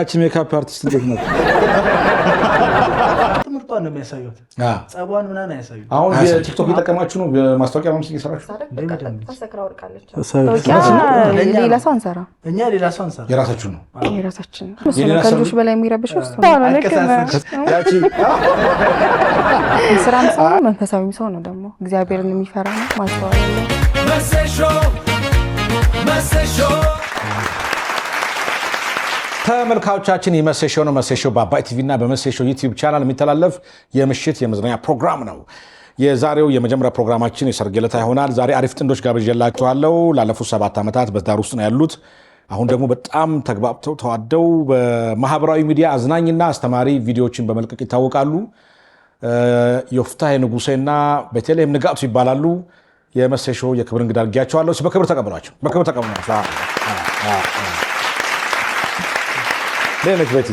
አቺ ሜካፕ አርቲስት እንዴት ነው? ትምህርቷን ነው የሚያሳዩት። ጸባዋን ምናምን ያሳዩ። አሁን የቲክቶክ እየተጠቀማችሁ ነው? ማስታወቂያ ምናምን እየሰራችሁ? ተሰክራ ወርቃለች። ሌላ ሰው አንሰራ። እኛ ሌላ ሰው አንሰራ። የራሳችሁ ነው። የራሳችን ነው። ከልጆች በላይ የሚረብሸው እሱ ነው። ያቺ ስራም ሰው መንፈሳዊ ሰው ነው። ደግሞ እግዚአብሔርን የሚፈራ ነው። ማስተዋል ያለው መሰሾ ተመልካቾቻችን የመሰሾ ነው። መሰሾ በአባይ ቲቪ እና በመሰሾ ዩቲዩብ ቻናል የሚተላለፍ የምሽት የመዝናኛ ፕሮግራም ነው። የዛሬው የመጀመሪያ ፕሮግራማችን የሰርግ ዕለት ይሆናል። ዛሬ አሪፍ ጥንዶች ጋብዤላችኋለሁ። ላለፉት 7 ዓመታት በትዳር ውስጥ ነው ያሉት። አሁን ደግሞ በጣም ተግባብተው ተዋደው በማህበራዊ ሚዲያ አዝናኝና አስተማሪ ቪዲዮዎችን በመልቀቅ ይታወቃሉ። ዮፍታሔ ንጉሴና ቤተልሔም ንጋቱ ይባላሉ። የመሰሾ የክብር እንግዳ አድርጌያቸዋለሁ። በክብር ተቀበሏቸው። በክብር ተቀበሏቸው። ለነክ ቤቲ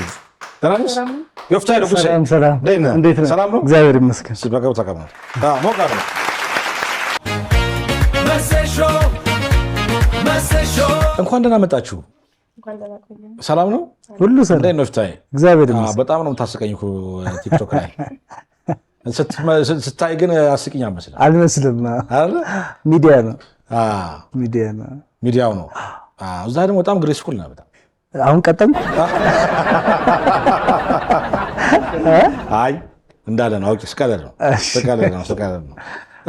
ተራንስ ዮፍታሔ ንጉሴ እንዴት ነው? ሰላም ነው? እግዚአብሔር ይመስገን። በክብር ተቀበሏቸው። ሞቃር ነው። እንኳን ደህና መጣችሁ። ሰላም ነው? ሁሉ ሰላም። እንዴት ነው ዮፍታሔ? እግዚአብሔር ይመስገን። በጣም ነው የምታስቀኝ እኮ ቲክቶክ ላይ ስታይ ግን አስቂኝ አመስልም። አልመስልም አይደል? ሚዲያ ነው። ሚዲያው ነው። እዛ ደግሞ በጣም ግሬስፉል ነው። በጣም አሁን ቀጠም አይ እንዳለ ነው። አውቂ ስቀለድ ነው።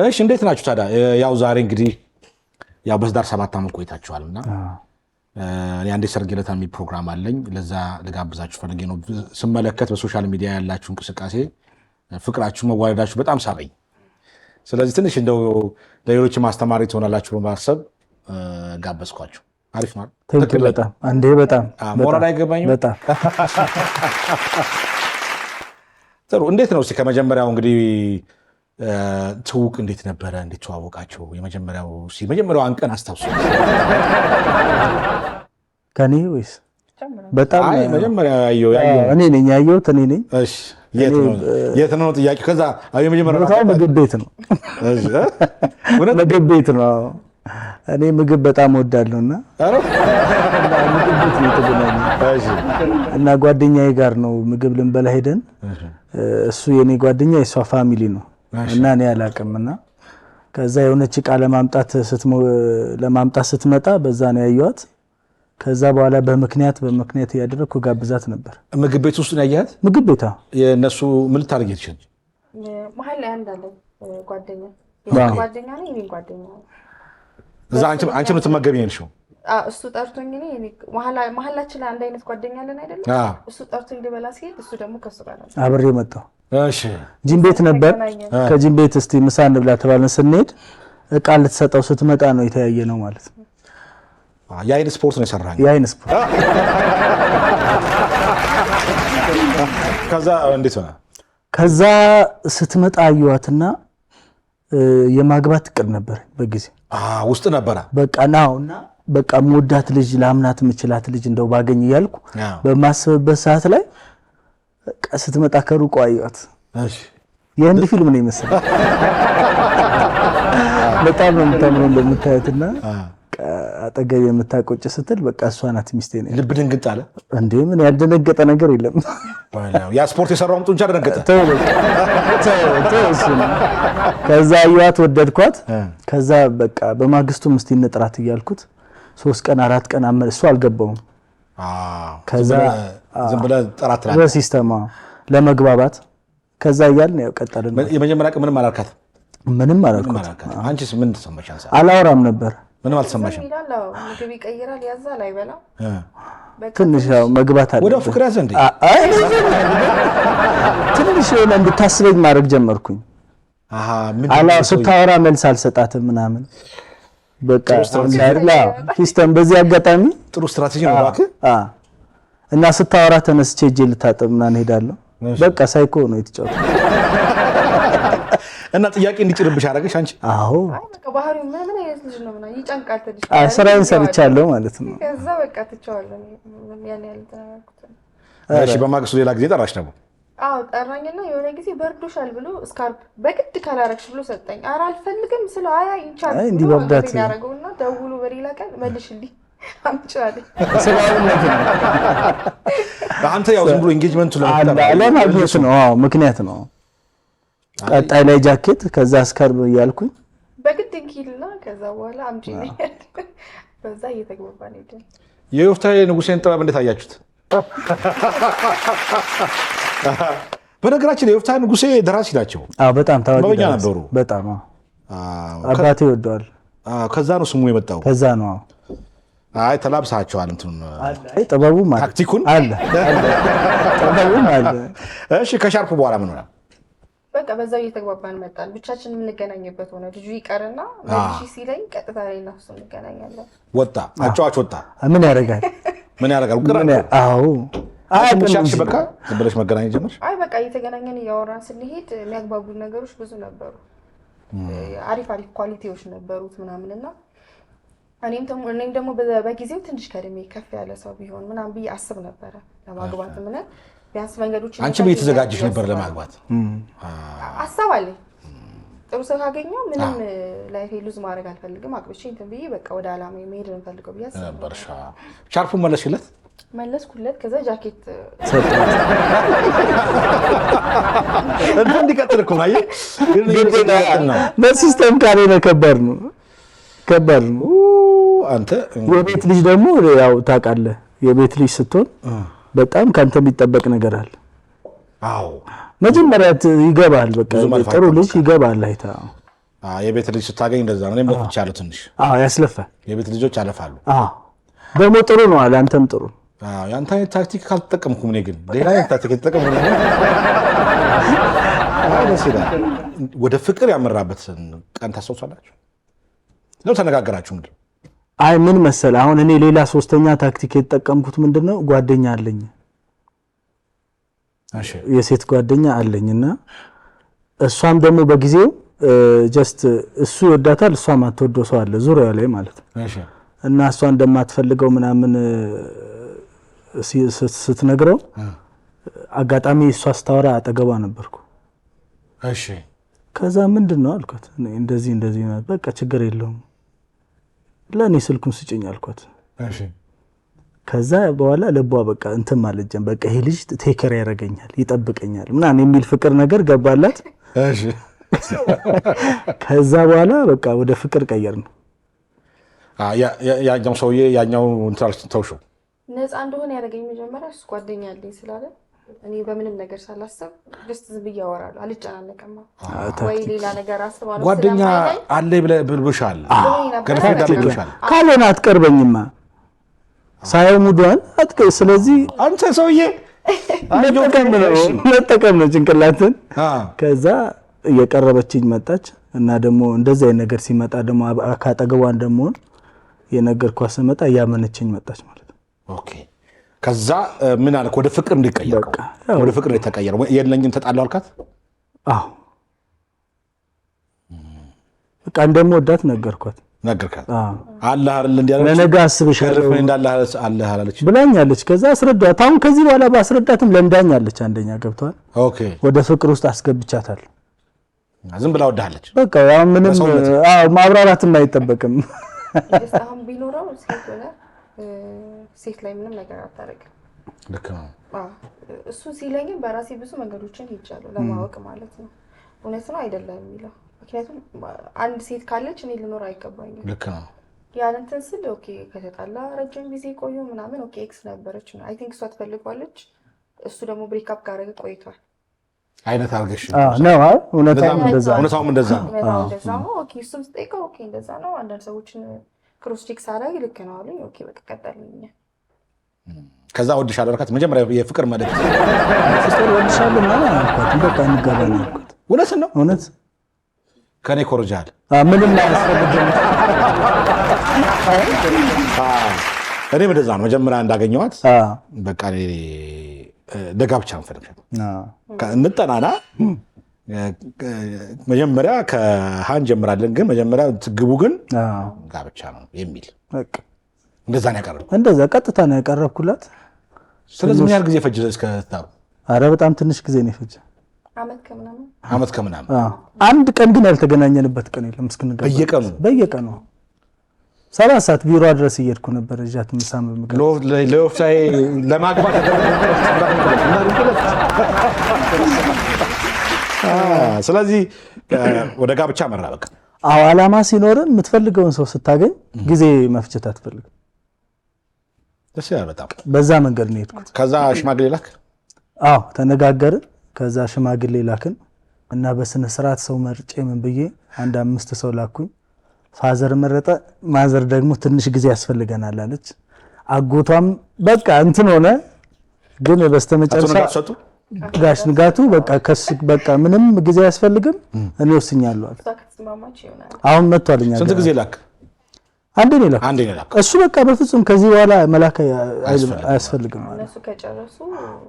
እሺ እንዴት ናችሁ ታዲያ? ያው ዛሬ እንግዲህ ያው በትዳር 7 ዓመት ቆይታችኋልና እኔ አንዴ ሰርግ ዕለት የሚል ፕሮግራም አለኝ። ለዛ ልጋብዛችሁ ፈልጌ ነው። ስመለከት በሶሻል ሚዲያ ያላችሁ እንቅስቃሴ፣ ፍቅራችሁ፣ መዋደዳችሁ በጣም ሳበኝ። ስለዚህ ትንሽ እንደው ለሌሎች ማስተማሪ ትሆናላችሁ በማሰብ ጋበዝኳችሁ። አሪፍ ነው። ትክክል። በጣም አንዴ በጣም ሞራል አይገባኝም። በጣም ጥሩ። እንዴት ነው እስኪ ከመጀመሪያው እንግዲህ ትውውቅ እንዴት ነበረ? እንዴት ተዋወቃችሁ? የመጀመሪያው አንቀን አስታውሱ። ከኔ ወይስ በጣም መጀመሪያ ያየው እኔ ነኝ ያየሁት እኔ ነኝ። እሺ የት ነው ጥያቄ? ከዛ የመጀመሪያው ምግብ ቤት ነው። ምግብ ቤት ነው። እኔ ምግብ በጣም እወዳለሁና ምግብ ቤት ነው የተገናኘው እና ጓደኛዬ ጋር ነው ምግብ ልንበላ ሄደን፣ እሱ የኔ ጓደኛ የሷ ፋሚሊ ነው እና እኔ አላውቅምና ከዛ የሆነች ዕቃ ለማምጣት ስትመጣ በዛ ነው ያየኋት። ከዛ በኋላ በምክንያት ያደረኩ ጋብዛት ነበር። ምግብ ቤት ውስጥ ነው ያያት? ምግብ ቤት የነሱ ምን ልታደርግ ይችላል? መሀል ላይ አንድ አለ ጓደኛ ነው የኔ ጓደኛ እዛ አንቺ የምትመገቢ ነሽ? እሱ ጠርቶኝ እኔ መሀላችን አንድ አይነት ጓደኛ አለን አይደል? እሱ ጠርቶኝ ልበላ ሲሄድ እሱ ደግሞ ከሱ ጋር አብሬ መጣሁ። እሺ ጂም ቤት ነበር። ከጂም ቤት እስቲ ምሳ እንብላ ተባልን። ስንሄድ ዕቃ ልትሰጠው ስትመጣ ነው የተያየ ነው ማለት ነው። የአይን ስፖርት ነው የሰራኝ። የአይን ስፖርት። ከዛ እንዴት ሆነ? ከዛ ስትመጣ አየኋትና የማግባት እቅድ ነበር በጊዜ ውስጥ ነበረ። በቃ ናውና በቃ ሞዳት ልጅ ላምናት ምችላት ልጅ እንደው ባገኝ እያልኩ በማስበበት ሰዓት ላይ ስትመጣ ከሩቁ አየኋት። እሺ የህንድ ፊልም ነው ይመስል በጣም ነው የምታምረው እንደምታዩትና አጠገብ የምታቆጭ ስትል በቃ እሷ ናት ሚስቴ ነው። ልብ ድንግጥ አለ እንዴ? ምን ያልደነገጠ ነገር የለም። ያ ስፖርት የሰራው ጡንቻ ደነገጠ። ከዛ አየኋት፣ ወደድኳት። ከዛ በቃ በማግስቱ እስቲ እንጥራት እያልኩት 3 ቀን 4 ቀን እሱ አልገባውም። ከዛ ዝም ብለህ ጥራት ላይ በሲስተማ ለመግባባት ከዛ እያልን ያው ቀጠልን። የመጀመሪያ ቀን ምንም አላልካት? ምንም አላልኳት። አንቺስ ምን ተሰማሽ? አላወራም ነበር። ምንም አልተሰማሽም? ምግብ ይቀይራል፣ ያዛል፣ አይበላም። ትንሽ ያው መግባት አለ። ወደ ፍቅር ያዘ እንዴ? ትንሽ የሆነ እንድታስበኝ ማድረግ ጀመርኩኝ። ስታወራ መልስ አልሰጣትም ምናምን በቃ ሲስተም። በዚህ አጋጣሚ ጥሩ ስትራቴጂ ነው እባክህ። እና ስታወራ ተነስቼ እጄ ልታጠብ ምናምን ሄዳለሁ። በቃ ሳይኮ ነው የተጫወተው። እና ጥያቄ እንዲጭርብሽ አደረገሽ አንቺ? አዎ በቃ ባህሪው ምን አይነት ልጅ ነው ምናምን ይጨንቃል። ትንሽ ስራዬን ሰርቻለሁ ማለት ነው። ከዛ በቃ ትቻለሁ ያን ያህል ተናገርኩት። እሺ በማግስቱ ሌላ ጊዜ ጠራሽ ነው? አዎ ጠራኝና የሆነ ጊዜ በርዶሻል ብሎ ስካርፕ በግድ ካላረክሽ ብሎ ሰጠኝ። ኧረ አልፈልግም ስለው አይ ይቻላል እንዴ በርዳት ያረጋውና ደውሎ በሌላ ቀን መልሽልኝ አምጫለሁ ስራውነት ነው። አንተ ያው ዝም ብሎ ኢንጌጅመንቱ ለማግኘት ነው። አዎ ምክንያት ነው። ቀጣይ ላይ ጃኬት ከዛ ስካርብ እያልኩኝ በግድ እንኪልና ከዛ በኋላ አምጪልኝ በዛ እየተግባባን ሄደን የዮፍታሔ ንጉሴን ጥበብ እንዴት አያችሁት? በነገራችን የዮፍታሔ ንጉሴ ደራሲ ናቸው። አዎ በጣም ታዋቂ በእኛ ነበሩ። በጣም አባቴ ይወደዋል። ከዛ ነው ስሙ የመጣው። ከዛ ነው። አይ ተላብሳቸዋል እንትኑን አይ ጥበቡም አለ ታክቲኩን አለ ጥበቡም አለ። እሺ ከሻርፕ በኋላ ምን ሆነ? በቃ በዛው እየተግባባን መጣን። ብቻችን የምንገናኝበት ሆነ። ልጁ ይቀርና መልሺ ሲለኝ ቀጥታ ላይ ነው እሱ እንገናኛለን። ወጣ አጫዋች ወጣ። ምን ያደርጋል? ምን ያደርጋል? አዎ አትምሻሽ በቃ ዝም ብለሽ መገናኘት ጀመርሽ? አይ በቃ እየተገናኘን እያወራን ስንሄድ የሚያግባቡ ነገሮች ብዙ ነበሩ። አሪፍ ኳሊቲዎች ነበሩት ምናምንና እኔም ደግሞ በጊዜው ትንሽ ከእድሜ ከፍ ያለ ሰው ቢሆን ምናምን ብዬ አስብ ነበረ ለማግባት ምን ቢያንስ መንገዶችን አንቺም እየተዘጋጀሽ ነበር ለማግባት? ሀሳብ አለኝ። ጥሩ ሰው ካገኘው ምንም ላይፌ ሉዝ ማድረግ አልፈልግም። አግብቼ እንትን ብዬ በቃ ወደ ዓላማ መሄድ እንፈልገው ብዬ አስብ ነበር። ሻርፑን መለስሽለት? መለስኩለት። ከዛ ጃኬት እንትን እንዲቀጥል እኮ ነው። በሲስተም ካልሆነ ከባድ ነው። አንተ የቤት ልጅ ደግሞ ያው ታውቃለህ፣ የቤት ልጅ ስትሆን በጣም ካንተ የሚጠበቅ ነገር አለ። አዎ መጀመሪያ ይገባል። በቃ ጥሩ ልጅ ይገባል። አይታ የቤት ልጅ ስታገኝ እንደዛ ነው። እኔም ለፍቻለሁ ትንሽ። ያስለፋል። የቤት ልጆች ያለፋሉ። ደግሞ ጥሩ ነው አለ። አንተም ጥሩ። ያንተ አይነት ታክቲክ ካልተጠቀምኩም እኔ ግን ሌላ አይነት ታክቲክ ተጠቀምኩ ነው። ወደ ፍቅር ያመራበትን ቀን ታስታውሳላችሁ? ነው ተነጋገራችሁ? ምንድን አይ ምን መሰለህ፣ አሁን እኔ ሌላ ሶስተኛ ታክቲክ የተጠቀምኩት ምንድነው፣ ጓደኛ አለኝ። እሺ የሴት ጓደኛ አለኝና እሷም ደግሞ በጊዜው ጀስት እሱ ይወዳታል፣ እሷም አትወደው ሰው አለ ዙሪያው ላይ ማለት ነው። እሺ እና እሷ እንደማትፈልገው ምናምን ስትነግረው አጋጣሚ እሷ ስታወራ አጠገቧ ነበርኩ። እሺ ከዛ ምንድነው አልኳት፣ እንደዚህ ነው። በቃ ችግር የለውም ለኔ ስልኩን ስጭኝ አልኳት። እሺ ከዛ በኋላ ልቧ በቃ እንትን ማለት ጀመረ። በቃ ይሄ ልጅ ቴከር ያደርገኛል፣ ይጠብቀኛል ምናምን የሚል ፍቅር ነገር ገባላት። እሺ ከዛ በኋላ በቃ ወደ ፍቅር ቀየርን። ያኛው ሰውዬ ያኛው እንትራልስ ተውሾ ነፃ እንደሆነ ያደረገኝ መጀመሪያ እሱ ጓደኛ አለኝ ስላለ እኔ በምንም ነገር ሳላስብ ደስ ዝም ብዬ አወራለሁ። አልጨናነቅም። ወይ ሌላ ነገር አስባለሁ። ጓደኛ አለ ብለብሻል፣ ገርፋ ዳርብሻል። ካልሆነ አትቀርበኝማ ሳይው ሙዷን አትቀር። ስለዚህ አንተ ሰውዬ መጠቀም ነው ጭንቅላትን። ከዛ እየቀረበችኝ መጣች እና ደግሞ እንደዚህ አይነት ነገር ሲመጣ ደግሞ ካጠገቧ እንደምሆን የነገርኳት ስመጣ እያመነችኝ መጣች ማለት ነው። ኦኬ ከዛ ምን አልክ? ወደ ፍቅር እንዲቀየር ወደ ፍቅር እንዲተቀየር የለኝም ተጣላው አልካት? አዎ በቃ እንደምወዳት ነገርኳት። አላህ አይደል እንዲያለች ለነገ አስብሻለሁ አላህ አላለች ብላኛለች። ከዛ አስረዳት። አሁን ከዚህ በኋላ ባስረዳትም ለምዳኛለች። አንደኛ ገብቷል። ኦኬ ወደ ፍቅር ውስጥ አስገብቻታል። ዝም ብላ ወዳለች። በቃ ያው ምንም ማብራራትም አይጠበቅም። ይስተም ቢኖረው ሴት ላይ ምንም ነገር አታረግም። ልክ ነው። እሱ ሲለኝ በራሴ ብዙ መንገዶችን ሄጃለሁ ለማወቅ ማለት ነው። እውነት ነው አይደለም የሚለው ምክንያቱም አንድ ሴት ካለች እኔ ልኖር አይገባኝም። ልክ ነው። ያንተን ስል ኦኬ ከተጣላ ረጅም ጊዜ ቆዩ ምናምን ኦኬ ኤክስ ነበረች ነው አይ ቲንክ እሷ ትፈልጓለች፣ እሱ ደግሞ ብሬክ አፕ ካረገ ቆይቷል አይነት አርገሽ ነው። እውነታውም እንደዛ ነው። ኦኬ እሱም ስጠይቀው ኦኬ እንደዛ ነው። አንዳንድ ሰዎችን ክሮስ ቼክ ሳደርግ ልክ ነው አሉኝ። ኦኬ በቃ ቀጠልኝ። ከዛ ወድሻለሁ አልካት። መጀመሪያ የፍቅር ማለት ሲስተር ወድሻለሁ ማለት አልኳት። በቃ እንገባ ነው አልኳት። እውነት ነው እውነት ከኔ ኮርጃል ምንም አያስፈልግም። እኔም እንደዛ ነው። መጀመሪያ እንዳገኘኋት በቃ ለጋብቻ እንፈልግ እንጠናና መጀመሪያ ከሃን ጀምራለን፣ ግን መጀመሪያ ግቡ ግን ጋብቻ ነው የሚል በቃ እንደዛ ነው ያቀረብኩት። እንደዛ ቀጥታ ነው ያቀረብኩላት። ስለዚህ ምን ያህል ጊዜ ፈጀ እስከ ታው? አረ በጣም ትንሽ ጊዜ ነው የፈጀ። አመት ከምናምን። አንድ ቀን ግን ያልተገናኘንበት ቀን የለም እስክንገባ። በየቀኑ 7 ሰዓት ቢሮ ድረስ እየሄድኩ ነበር እጃት ምሳም በመጋበዝ ለወፍሳይ ለማግባት ስለዚህ ወደ ጋብቻ መራ በቃ ዓላማ ሲኖር የምትፈልገውን ሰው ስታገኝ ጊዜ መፍጀት አትፈልግም። ደስ ይላል በጣም። በዛ መንገድ ነው የሄድኩት። ከዛ ሽማግሌ ላክ? አዎ ተነጋገርን። ከዛ ሽማግሌ ላክን እና በስነ ስርዓት ሰው መርጬ ምን ብዬ አንድ 5 ሰው ላኩኝ። ፋዘር መረጠ። ማዘር ደግሞ ትንሽ ጊዜ ያስፈልገናል አለች። አጎቷም በቃ እንትን ሆነ። ግን በስተመጨረሻ ጋሽ ንጋቱ በቃ ምንም ጊዜ ያስፈልግም እኔ ወስኛለሁ አለ። አሁን መጥቷልኛ። ስንት ጊዜ ላክ? አንዴ ነው ላክ። እሱ በቃ በፍጹም ከዚህ በኋላ መላክ አያስፈልግም ማለት እነሱ ከጨረሱ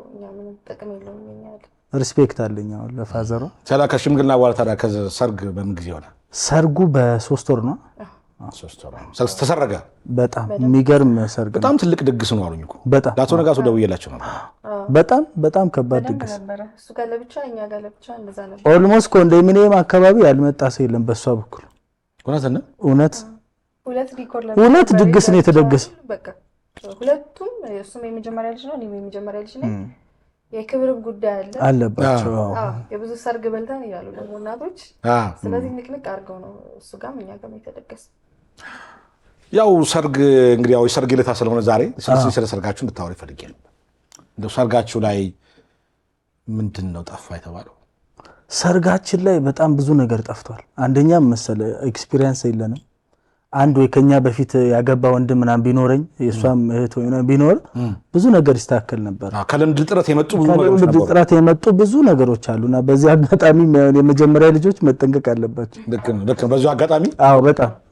እኛ ምንም ጥቅም የለውም ይኛል። ሪስፔክት አለኝ አሁን ለፋዘሩ። ሰላካ ሽምግልና በኋላ ታዲያ ከሰርግ በምን ጊዜ ሆነ? ሰርጉ በ3 ወር ነው። 3 ወር ተሰረገ። በጣም የሚገርም ሰርግ፣ በጣም ትልቅ ድግስ ነው አሉኝ እኮ። በጣም ለአቶ ነጋቱ ደውዬላቸው ነበር። በጣም ከባድ ድግስ ነበር። እሱ ጋር ለብቻ እኛ ጋር ለብቻ እንደዛ ነበር። ኦልሞስት ኮንዶሚኒየም አካባቢ ያልመጣ ሰው የለም በሷ በኩል። እውነት ሁለት ድግስ ነው የተደገሰው። በቃ ሁለቱም እሱም የመጀመሪያ ልጅ ነው፣ እኔም የመጀመሪያ ልጅ ነኝ። የክብርም ጉዳይ አለባቸው። የብዙ ሰርግ በልተን ይላሉ ደግሞ እናቶች። ስለዚህ ንቅንቅ አድርገው ነው እሱ ጋርም እኛ ጋርም የተደገሰ። ያው ሰርግ እንግዲህ ያው የሰርግ ዕለት ስለሆነ ዛሬ ስለ ሰርጋችሁ እንድታወሪ ፈልጌ ነው። እንደው ሰርጋችሁ ላይ ምንድን ነው ጠፋ የተባለው? ሰርጋችን ላይ በጣም ብዙ ነገር ጠፍቷል። አንደኛ መሰለ ኤክስፒሪየንስ የለንም። አንድ ወይ ከኛ በፊት ያገባ ወንድ ምናምን ቢኖረኝ የሷም እህት ወይ ምናምን ቢኖር ብዙ ነገር ይስተካከል ነበር። ከልምድ ጥረት የመጡ ብዙ ነገሮች አሉና በዚህ አጋጣሚ የመጀመሪያ ልጆች መጠንቀቅ አለባቸው። ልክ ነው። በዚህ አጋጣሚ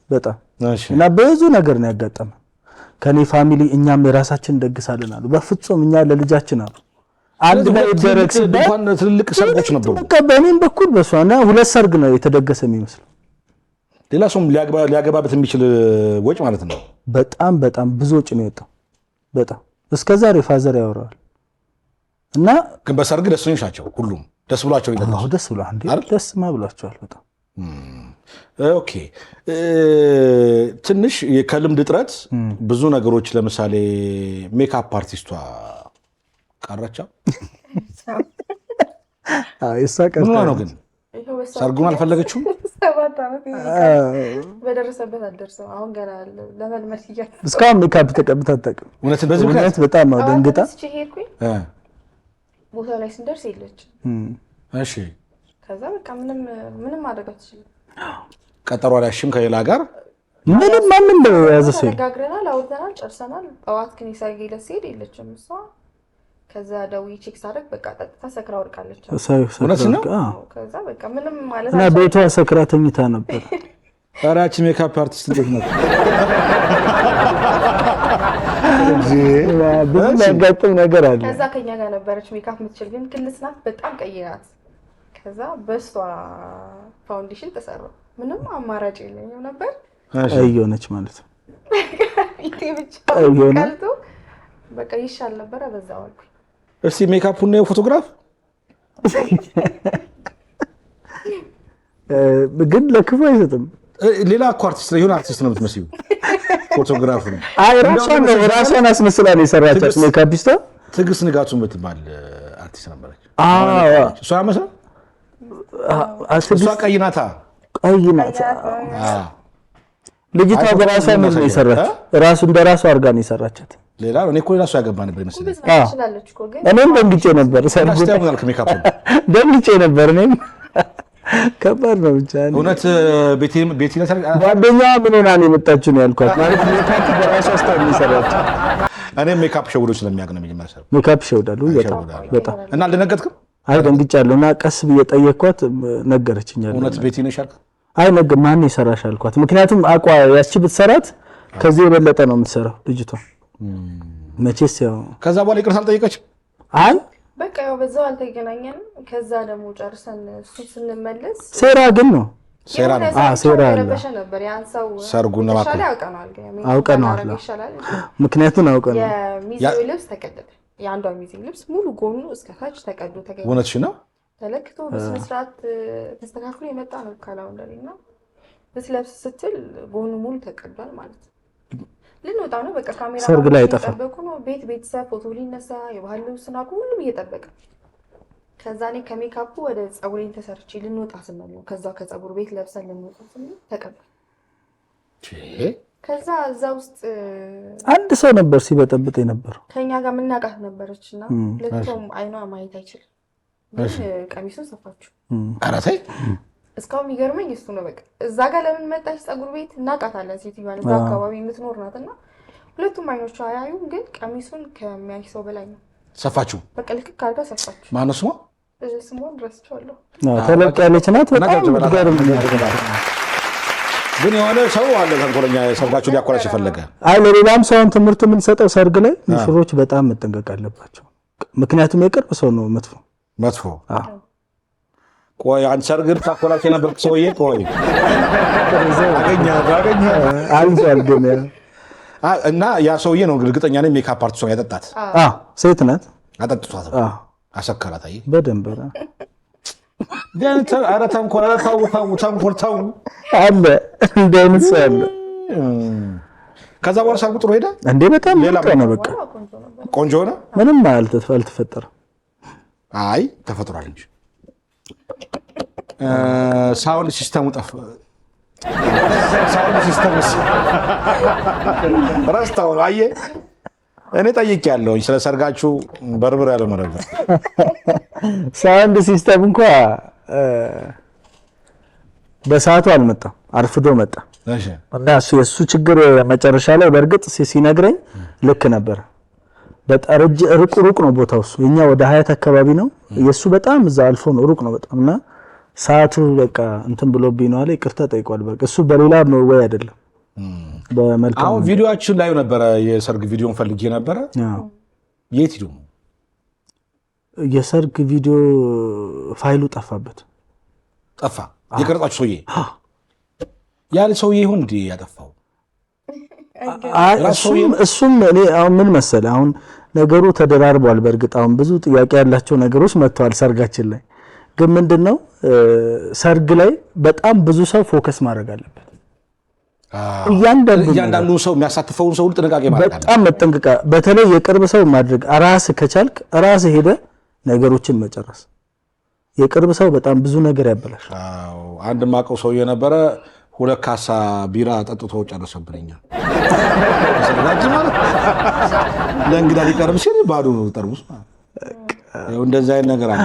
በጣም እና ብዙ ነገር ነው ያጋጠመ። ከኔ ፋሚሊ እኛም የራሳችን ደግሳለን አሉ። በፍጹም እኛ ለልጃችን አሉ አንድ ላይ ደረክ ሲባል ትልልቅ ሰርጎች ነበሩ። በቃ በእኔም በኩል በሷና 2 ሰርግ ነው የተደገሰ የሚመስለው። ሌላ ሰውም ሊያገባበት የሚችል ወጭ ማለት ነው። በጣም ብዙ ወጭ ነው የወጣው። በጣም እስከዛሬ ፋዘር ያወራል እና ግን በሰርግ ደስተኞች ናቸው። ሁሉም ደስ ብሏቸው ይደርሳሉ። ደስ ብሏቸዋል በጣም። ኦኬ ትንሽ ከልምድ እጥረት ብዙ ነገሮች ለምሳሌ ሜካፕ አርቲስቷ ቀረቻ። ምን ነው ግን ሰርጉን አልፈለገችውም? 7 ዓመት በደረሰበት አልደርሰው። አሁን ገና ለመልመድ ይያል እስካሁን ሜካፕ ተቀብታ አታውቅም። በዚህ ምክንያት በጣም ደንግጣ ሄድኩኝ። ቦታ ላይ ስንደርስ የለች። እሺ ከዛ በቃ ምንም ማድረግ አትችልም። ቀጠሮ አልያዝሽም ከሌላ ጋር? ማንም ያዘ ሰው ተነጋግረናል፣ አውርተናል፣ ጨርሰናል። ጠዋት ግን ሰርጌ ለስሄድ የለችም እሷ። ከዛ ደውዬ ቼክ ሳደርግ በቃ ጠጥታ ሰክራ ወድቃለች። እውነት ነው። ከዛ በቃ ምንም ማለት እና ቤቷ ሰክራ ተኝታ ነበር። አራቺ ሜካፕ አርቲስት እንዴት ነው? ብዙ ያጋጥም ነገር አለ። ከዛ ከኛ ጋር ነበረች ሜካፕ የምትችል ግን ክልስ ናት፣ በጣም ቀይ ናት። ከዛ በሷ ፋውንዴሽን ተሰራ። ምንም አማራጭ የለኝም ነበር። ቀይ ሆነች ማለት ነው። ኢቴ ብቻ ቀልቶ በቃ ይሻል ነበር። በዛው አልኩ እስቲ ሜካፑን ነው ፎቶግራፍ ግን ለክፉ አይሰጥም። ሌላ እኮ አርቲስት ነው፣ አርቲስት ነው የምትመስዩ። ፎቶግራፍ ነው ራሷን አስመስላ ነው የሰራቻት ሜካፒስታ። ትዕግስት ንጋቱ የምትባል አርቲስት ነበረች። እሷ መስላ እሷ ቀይ ናታ። ልጅቷ በራሷ ምን ነው የሰራች? ራሱ እንደራሷ አድርጋ ነው የሰራቻት። ሌላ እኔ እኮ ራሱ ያገባ ነበር ይመስለኝ። እኔም ደንግጬ ነበር። እኔም ከባድ ነው ብቻ እውነት። ቤቲ ጓደኛ ምን ሆና ነው የመጣችው ነው ያልኳት። ማለት ሜካፕ በራሷ ስታይል ነው የሰራችው። እኔም ሜካፕ ሸውዶ ስለሚያውቅ ነው መጀመሪያ ሰው ሜካፕ ሸውዳሉ በጣም እና አልደነገጥክም? አይ ደንግጫለሁ። እና ቀስ ብዬ ጠየኳት፣ ነገረችኝ። እውነት ቤቲ ነሽ አልክ? አይ ማን ይሰራሽ አልኳት። ምክንያቱም ያቺ ብትሰራት ከዚህ የበለጠ ነው የምትሰራው ልጅቷ መቼስ። ያው ከዛ በኋላ ይቅርታ አልጠየቀችም? አይ በቃ ያው በዛው አልተገናኘንም። ከዛ ደግሞ ጨርሰን እሱ ስንመለስ ሴራ ግን ነው ሴራ ነበር። ያን ሰው ሰርጉን ለማከል አውቀናል። ምክንያቱም አውቀናል። የሚዜው ልብስ ተቀደደ። የአንዷ ሚዜ ልብስ ሙሉ ጎኑ እስከ ታች ተቀዶ ተገኘ። እውነትሽ ነው። ተለክቶ በስነ ስርዓት ተስተካክሎ የመጣ ነው ካላውንደሪና በስለብስ ስትል ጎኑ ሙሉ ተቀዷል ማለት ነው። ልንወጣ ነው በቃ ካሜራ ሰርግ ላይ ጠፋ ነው ቤተሰብ ፎቶ ሊነሳ የባህል ልብስና ሁሉም እየጠበቀ ከዛ እኔ ከሜካፑ ወደ ፀጉሬን ተሰርቼ ልንወጣ ስንል ነው ከዛ ከፀጉር ቤት ለብሰን ልንወጣ ስንል ተቀበል ከዛ እዛ ውስጥ አንድ ሰው ነበር ሲበጠብጥ የነበረው ከኛ ጋር ምናቃት ነበረችና ሁለቱም አይኗ ማየት አይችልም ግን ቀሚሱን ሰፋችሁ አራታይ እስካሁን የሚገርመኝ እሱ ነው በቃ እዛ ጋር ለምን መጣች ፀጉር ቤት እናቃታለን ሴትዮዋን እዛ አካባቢ የምትኖር ናትና ሁለቱም አይኖቿ አያዩም ግን ቀሚሱን ከሚያይ ሰው በላይ ነው ሰፋችሁ በቃ ልክ ካልጋ ሰፋችሁ ማነው ስሟ ስሟን ረስቼዋለሁ ተለቅ ያለች ናት በጣም ትገርም ግን የሆነ ሰው አለ ተንኮለኛ ሰርጋችሁ ሊያኮላሽ ፈለገ አይ ለሌላም ሰውን ትምህርት የምንሰጠው ሰርግ ላይ ሙሽሮች በጣም መጠንቀቅ አለባቸው ምክንያቱም የቅርብ ሰው ነው መጥፎ ቆይ አንተ ሰርግ ታኮላሽ ነበር ሰውዬ ቆይ አገኘ እና ያ ሰውዬ ነው እርግጠኛ ነኝ ሜካፕ አርቲስት ነው ያጠጣት ሴት ናት አጠጥቷት አሰከራት አይ በደንብ ደንተ አረ ተንኮል አለ እንደምስ አለ ከዛ በኋላ ሰርጉ ጥሩ ሄደ እንዴ በጣም ነው በቃ ቆንጆ ነው ምንም አልተፈጠረ አይ ተፈጥሯል እንጂ ሳውንድ ሲስተሙ ጠፋ ሳውንድ ሲስተሙ ራስታው አየ እኔ ጠይቄያለሁ ስለ ሰርጋችሁ በርብር ያለ መረጃ ሳውንድ ሲስተም እንኳን በሰዓቱ አልመጣም አርፍዶ መጣ እሺ እና እሱ ችግር መጨረሻ ላይ በርግጥ ሲነግረኝ ልክ ነበር በጣም ሩቅ ነው ቦታው እሱ የኛ ወደ ሀያት አካባቢ ነው የሱ በጣም እዛ አልፎ ነው ሩቅ ነው በጣምና ሰዓቱ በቃ እንትን ብሎብኝ ነው አለ ይቅርታ ጠይቋል በቃ እሱ በሌላ ነው ወይ አይደለም በመልካም አሁን ቪዲዮአችን ላይ ነበር የሰርግ ቪዲዮን ፈልጌ ነበር የት ሄዱ የሰርግ ቪዲዮ ፋይሉ ጠፋ የቀረጻችሁ ሰውዬ ያለ ሰውዬ ይሁን እንዴ ያጠፋው እሱም እኔ አሁን ምን መሰለህ አሁን ነገሩ ተደራርቧል በርግጥ አሁን ብዙ ጥያቄ ያላቸው ነገሮች መጥተዋል ሰርጋችን ላይ ግን ምንድነው ሰርግ ላይ በጣም ብዙ ሰው ፎከስ ማድረግ አለበት እያንዳንዱ ሰው የሚያሳትፈውን ሰው ጥንቃቄ ማድረግ አለበት በጣም መጠንቀቅ በተለይ የቅርብ ሰው ማድረግ ራስ ከቻልክ ራስ ሄደ ነገሮችን መጨረስ የቅርብ ሰው በጣም ብዙ ነገር ያበላሽ አንድ ማቀው ሰው የነበረ ሁለት ካሳ ቢራ ጠጥቶ ጨረሰብኛ ሰርጋጅ ማለት ለእንግዳ ሊቀርብ ሲል ባዶ ነው ጠርሙስ እንደዛ አይነት ነገር አለ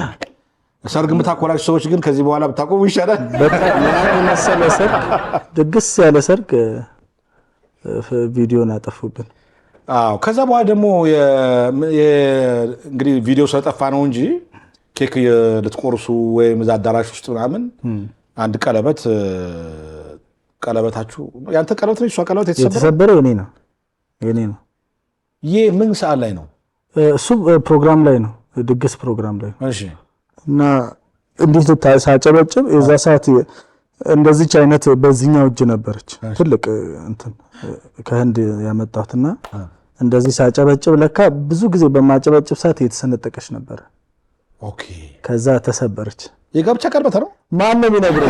ሰርግ ምታኮላሽ ሰዎች ግን ከዚህ በኋላ ብታቆሙ ይሻላል በጣም መሰለ ሰርግ ድግስ ያለ ሰርግ ቪዲዮን አጠፉብን ከዛ በኋላ ደግሞ እንግዲህ ቪዲዮ ስለጠፋ ነው እንጂ ኬክ ልትቆርሱ ወይም እዛ አዳራሽ ውስጥ ምናምን አንድ ቀለበታችሁ ያንተ ቀለበት ነው እሷ ቀለበት የተሰበረው የኔ ነው ይሄ ምን ሰዓት ላይ ነው እሱ ፕሮግራም ላይ ነው ድግስ ፕሮግራም ላይ እሺ እና እንዴት ሳጨበጭብ የዛ ሰዓት እንደዚች አይነት በዚህኛው እጅ ነበረች ትልቅ እንትን ከህንድ ያመጣሁትና እንደዚህ ሳጨበጭብ ለካ ብዙ ጊዜ በማጨበጭብ ሰዓት የተሰነጠቀች ነበር ኦኬ ከዛ ተሰበረች የጋብቻ ቀለበት ነው ማን ነው የሚነግረው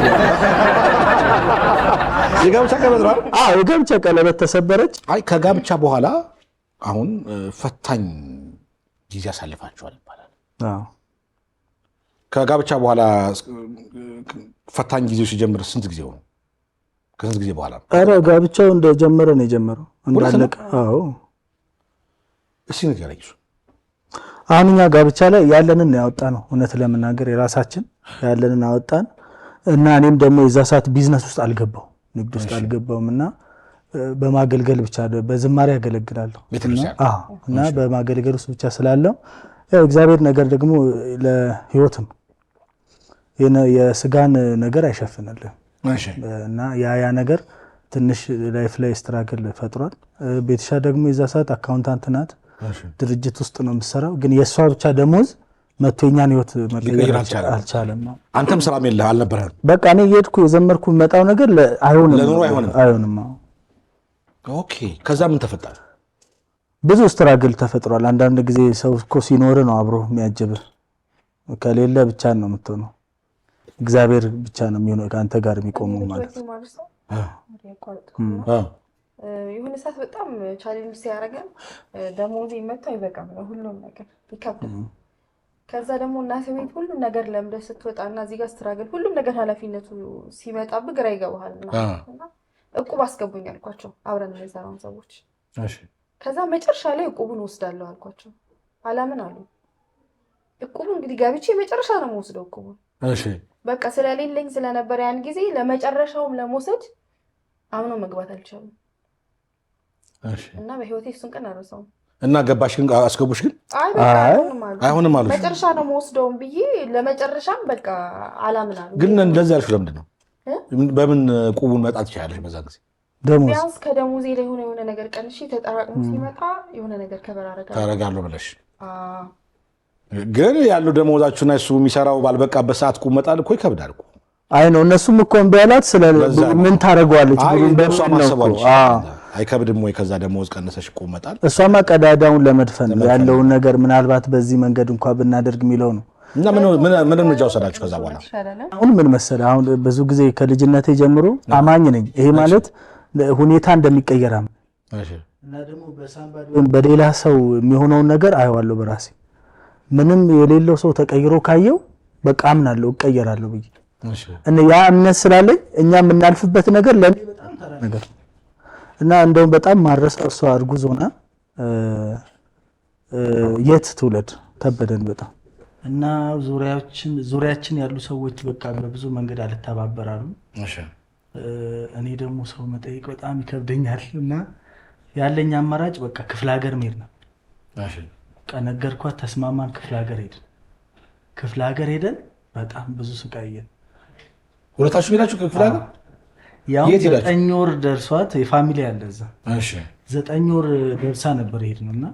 የጋብቻ ቀለበት ነው የጋብቻ ቀለበት ተሰበረች አይ ከጋብቻ በኋላ አሁን ፈታኝ ጊዜ አሳልፋችኋል ይባላል ከጋብቻ በኋላ ፈታኝ ጊዜው ሲጀምር ስንት ጊዜው ነው ከስንት ጊዜ በኋላ አረ ጋብቻው እንደጀመረ ነው የጀመረው እንዳለቀ እሺ ንገረኝ አሁን እኛ ጋብቻ ላይ ያለንን ያወጣ ነው እውነት ለምናገር የራሳችን ያለንን አወጣን እና እኔም ደግሞ የዛ ሰዓት ቢዝነስ ውስጥ አልገባው ንግድ ውስጥ አልገባውምና በማገልገል ብቻ በዝማሬ ያገለግላለሁ እና በማገልገል ውስጥ ብቻ ስላለው ያው እግዚአብሔር ነገር ደግሞ ለህይወትም የስጋን ነገር አይሸፍንልህ እና ያ ነገር ትንሽ ላይፍ ላይ ስትራግል ፈጥሯል ቤትሻ ደግሞ የዛ ሰዓት አካውንታንት ናት ድርጅት ውስጥ ነው የምትሰራው ግን የሷ ብቻ ደሞዝ መቶኛን ህይወት መቀየር አልቻለም አንተም ስራም የለህ አልነበረም በቃ እኔ የሄድኩ የዘመርኩ መጣው ነገር አይሆንም ኦኬ ከዛ ምን ተፈጠረ ብዙ ስትራግል ተፈጥሯል አንዳንድ ጊዜ ሰው እኮ ሲኖር ነው አብሮ የሚያጅብ ከሌለ ብቻ ነው የምትሆነው እግዚአብሔር ብቻ ነው የሚሆነው ካንተ ጋር የሚቆመው ማለት የሆነ ሰዓት በጣም ቻሌንጅ ሲያደርገን ደሞዜ መጥቶ አይበቃም ነው ሁሉም ነገር ይከብዳል። ከዛ ደግሞ እናቴ ቤት ሁሉም ነገር ለምደህ ስትወጣና እዚህ ጋር ስትራገል ሁሉም ነገር ኃላፊነቱ ሲመጣብህ ግራ ይገባሃል። እና እቁብ አስገቡኝ አልኳቸው አብረን የሰራውን ሰዎች። ከዛ መጨረሻ ላይ እቁቡን ወስዳለሁ አልኳቸው። አላምን አሉ። እቁቡ እንግዲህ ገብቼ መጨረሻ ነው የምወስደው እቁቡን። በቃ ስለሌለኝ ስለነበር ያን ጊዜ ለመጨረሻውም ለመውሰድ አምኖ መግባት አልቻሉም። እና በህይወቴ እሱን ቀን አልረሳውም። እና ገባሽ ግን አስገቡሽ ግን አይሆንም አሉ። መጨረሻ ነው የምወስደውም ብዬ ለመጨረሻም በቃ አላምን አሉ። ግን እንደዚህ ያልሽው ለምንድን ነው? በምን ቁቡን መጣት ይችላለሽ? በዛ ጊዜ ቢያንስ ከደሞዜ ላይ የሆነ ነገር ቀንሼ ተጠራቅሞ ሲመጣ የሆነ ነገር ከበር አደርጋለሁ ብለሽ ግን ያለው ደሞዛችሁና እሱ የሚሰራው ባልበቃበት ሰዓት ቁብ መጣል እኮ ይከብዳል እኮ። አይ ነው እነሱም እኮ እምቢ አላት። ስለ ምን ታደርገዋለች ብሉን በእሷ ማሰባለች አይከብድም ወይ? ከዛ ደሞዝ ቀነሰሽ ቁብ መጣል። እሷማ ቀዳዳውን ለመድፈን ያለውን ነገር ምናልባት በዚህ መንገድ እንኳን ብናደርግ የሚለው ነው። እና ምን እርምጃ ወሰዳችሁ ከዛ በኋላ? አሁን ምን መሰለህ፣ አሁን ብዙ ጊዜ ከልጅነቴ ጀምሮ አማኝ ነኝ። ይሄ ማለት ሁኔታ እንደሚቀየር አማኝ እና ደግሞ በሌላ ሰው የሚሆነውን ነገር አየዋለሁ በራሴ። ምንም የሌለው ሰው ተቀይሮ ካየው በቃ አምናለሁ እቀየራለሁ ብዬ እና ያ እምነት ስላለኝ እኛ የምናልፍበት ነገር ለኔ በጣም ተራ ነገር እና እንደውም በጣም ማረሳው እሷ እርጉዝ ሆና የት ትውለድ ከበደን በጣም እና ዙሪያችን ያሉ ሰዎች በቃ በብዙ መንገድ አልተባበራሉ። እኔ ደግሞ ሰው መጠየቅ በጣም ይከብደኛል እና ያለኝ አማራጭ በቃ ክፍለ ሀገር መሄድ ነው። ነገርኳት፣ ተስማማን። ክፍለ ሀገር ሄደን በጣም ብዙ ስቃየን። ሁለታችሁ ሄዳችሁ ክፍለ ሀገር? ያው 9 ወር ደርሷት የፋሚሊ ያለ እዛ 9 ወር ደርሳ ነበር ሄድነው እና